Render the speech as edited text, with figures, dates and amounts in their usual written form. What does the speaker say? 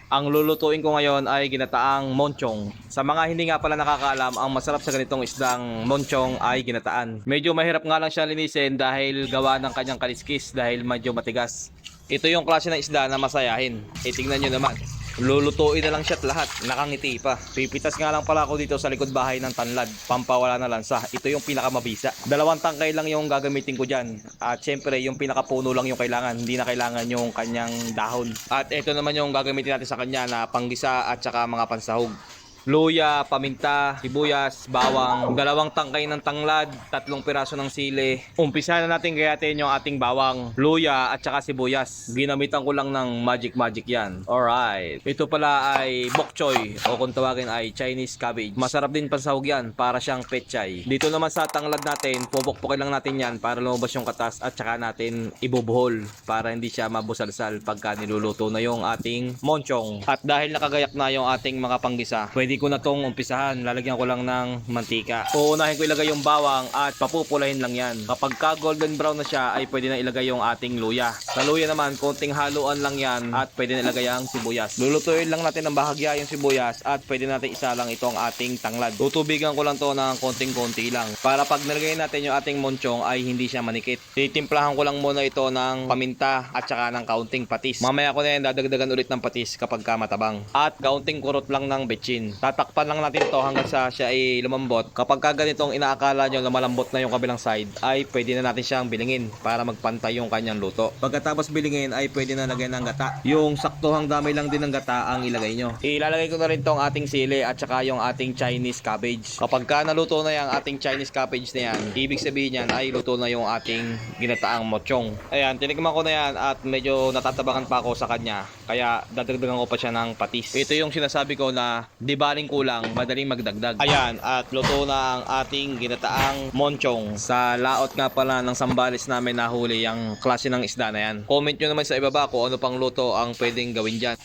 Ang lulutuin ko ngayon ay ginataang monchong. Sa mga hindi nga pala nakakaalam, ang masarap sa ganitong isdang monchong ay ginataan. Medyo mahirap nga lang siya linisin dahil gawa ng kanyang kaliskis dahil medyo matigas. Ito yung klase ng isda na masayahin. Tingnan nyo naman. Lulutuin na lang siya at lahat. Nakangiti pa. Pipitas nga lang pala ako dito sa likod bahay ng tanlad. Pampawala na lansa. Ito yung pinakamabisa. 2 tangkay lang yung gagamitin ko dyan. At syempre yung pinakapuno lang yung kailangan. Hindi na kailangan yung kanyang dahon. At ito naman yung gagamitin natin sa kanya na panggisa at saka mga pansahog. Luya, paminta, sibuyas, bawang, 2 tangkay ng tanglad, 3 piraso ng sili. Umpisa na natin gayatin yung ating bawang, luya at saka sibuyas. Ginamitan ko lang ng magic yan. Alright. Ito pala ay bok choy o kung tawagin ay Chinese cabbage. Masarap din pansahog yan para siyang pechay. Dito naman sa tanglad natin, pupukpukin lang natin yan para lumabas yung katas at saka natin ibubuhol para hindi siya mabusalsal pagka niluluto na yung ating monchong. At dahil nakagayak na yung ating mga panggisa, pwede ko na tong umpisahan. Lalagyan ko lang ng mantika. Uunahin ko ilagay yung bawang at papupulahin lang yan. Kapag ka golden brown na siya ay pwede na ilagay yung ating luya. Sa luya naman konting haluan lang yan at pwede na ilagay ang sibuyas. Lulutuin lang natin ng bahagya yung sibuyas at pwede natin isa lang itong ating tanglad. Tutubigan ko lang to ng konting-konti lang para pag nilagay natin yung ating monchong ay hindi siya manikit. Titimplahan ko lang muna ito ng paminta at saka ng kaunting patis. Mamaya ko na yan dadagdagan ulit ng patis kapag ka matabang. At kaunting kurot lang ng betchin. Tatakpan lang natin to hanggang sa siya ay lumambot. Kapag ka ganitong inaakala nyo na malambot na yung kabilang side, ay pwede na natin siyang bilingin para magpantay yung kanyang luto. Pagkatapos bilingin ay pwede na lagyan ng gata. Yung saktuhang dami lang din ng gata ang ilagay nyo. Ilalagay ko na rin tong ating sili at saka yung ating Chinese cabbage. Kapag ka naluto na yung ating Chinese cabbage na yan, ibig sabihin yan ay luto na yung ating ginataang mochong. Ayan, tinikman ko na yan at medyo natatabakan pa ako sa kanya. Kaya dadagdagan ko pa siya ng patis. Ito yung sinasabi ko na di baling kulang, madaling magdagdag. Ayan, at luto na ang ating ginataang monchong. Sa laot nga pala ng Sambales namin nahuli yung klase ng isda na yan. Comment nyo naman sa ibaba kung ano pang luto ang pwedeng gawin dyan.